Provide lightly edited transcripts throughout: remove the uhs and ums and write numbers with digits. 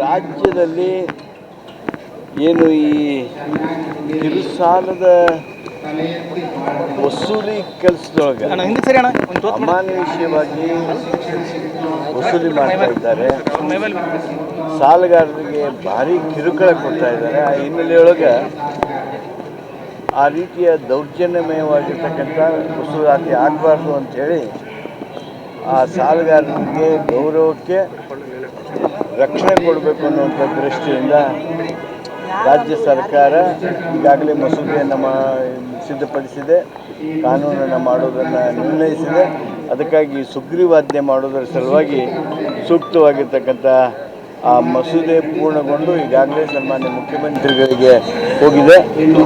ರಾಜ್ಯದಲ್ಲಿ ಏನು ಈ ಕಿರುಸಾಲದ ವಸೂಲಿ ಕೆಲಸದೊಳಗೆ ಅಮಾನುಷವಾಗಿ ವಸೂಲಿ ಮಾಡ್ತಾ ಇದ್ದಾರೆ. ಸಾಲಗಾರರಿಗೆ ಭಾರಿ ಕಿರುಕುಳ ಕೊಡ್ತಾ ಇದ್ದಾರೆ. ಆ ಹಿನ್ನೆಲೆಯೊಳಗೆ ಆ ರೀತಿಯ ದೌರ್ಜನ್ಯಮಯವಾಗಿರ್ತಕ್ಕಂಥ ವಸೂಲಾತಿ ಆಗಬಾರ್ದು ಅಂಥೇಳಿ ಆ ಸಾಲಗಾರರಿಗೆ ಗೌರವಕ್ಕೆ ರಕ್ಷಣೆ ಕೊಡಬೇಕು ಅನ್ನುವಂಥ ದೃಷ್ಟಿಯಿಂದ ರಾಜ್ಯ ಸರ್ಕಾರ ಈಗಾಗಲೇ ಮಸೂದೆಯನ್ನು ಸಿದ್ಧಪಡಿಸಿದೆ, ಕಾನೂನನ್ನು ಮಾಡೋದನ್ನು ನಿರ್ಣಯಿಸಿದೆ. ಅದಕ್ಕಾಗಿ ಸುಗ್ರೀವಾಜ್ಞೆ ಮಾಡೋದರ ಸಲುವಾಗಿ ಸೂಕ್ತವಾಗಿರ್ತಕ್ಕಂಥ ಆ ಮಸೂದೆ ಪೂರ್ಣಗೊಂಡು ಈಗಾಗಲೇ ಸನ್ಮಾನ್ಯ ಮುಖ್ಯಮಂತ್ರಿಗಳಿಗೆ ಹೋಗಿದೆ.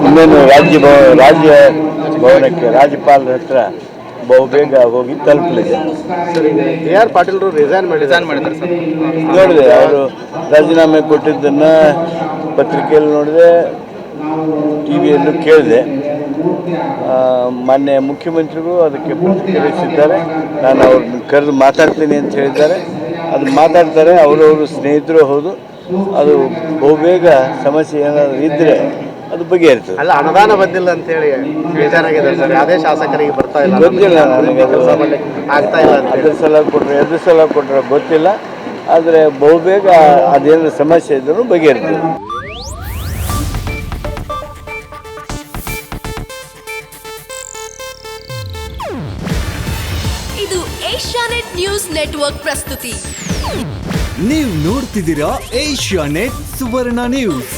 ಇನ್ನೇನು ರಾಜ್ಯ ಭವನಕ್ಕೆ ರಾಜ್ಯಪಾಲರ ಹತ್ರ ಬಹುಬೇಗ ಹೋಗಿ ತಲುಪಲಿದೆ. AR ಪಾಟೀಲ್ರು ರಿಸೈನ್ ಮಾಡಿದ್ದಾರೆ ಸರ್. ನೋಡಿದೆ, ಅವರು ರಾಜೀನಾಮೆ ಕೊಟ್ಟಿದ್ದನ್ನು ಪತ್ರಿಕೆಯಲ್ಲಿ ನೋಡಿದೆ, ಟಿ ವಿಯಲ್ಲೂ ಕೇಳಿದೆ. ಮಾನ್ಯ ಮುಖ್ಯಮಂತ್ರಿಗಳು ಅದಕ್ಕೆ ಪ್ರತಿಕ್ರಿಯಿಸಿದ್ದಾರೆ. ನಾನು ಅವ್ರನ್ನ ಕರೆದು ಮಾತಾಡ್ತೀನಿ ಅಂತ ಹೇಳಿದ್ದಾರೆ. ಅದು ಮಾತಾಡ್ತಾರೆ, ಅವರವರು ಸ್ನೇಹಿತರು ಹೌದು. ಅದು ಬಹುಬೇಗ ಸಮಸ್ಯೆ ಏನಾದರೂ ಇದ್ದರೆ ಅದು ಬಗೆಹರಿತದೆ. ಅಲ್ಲ, ಅನುದಾನ ಬಂದಿಲ್ಲ ಅಂತೇಳಿ ಬೇಜಾರಾಗಿದೆ ಸರ್. ಯಾವುದೇ ಶಾಸಕರಿಗೆ ಬರ್ತಾ ಇಲ್ಲ, ಗೊತ್ತಿಲ್ಲ ನನಗೆ, ಆಗ್ತಾ ಇಲ್ಲ. ಎರಡು ಸಲ ಕೊಟ್ಟರೆ ಗೊತ್ತಿಲ್ಲ. ಆದರೆ ಬಹುಬೇಗ ಅದೇನಾದ್ರು ಸಮಸ್ಯೆ ಇದ್ದರೂ ಬಗೆಹರಿತದೆ. ಇದು ಏಷ್ಯಾನೆಟ್ ನ್ಯೂಸ್ ನೆಟ್ವರ್ಕ್ ಪ್ರಸ್ತುತಿ. ನೀವು ನೋಡ್ತಿದ್ದೀರಾ ಏಷ್ಯಾನೆಟ್ ಸುವರ್ಣ ನ್ಯೂಸ್.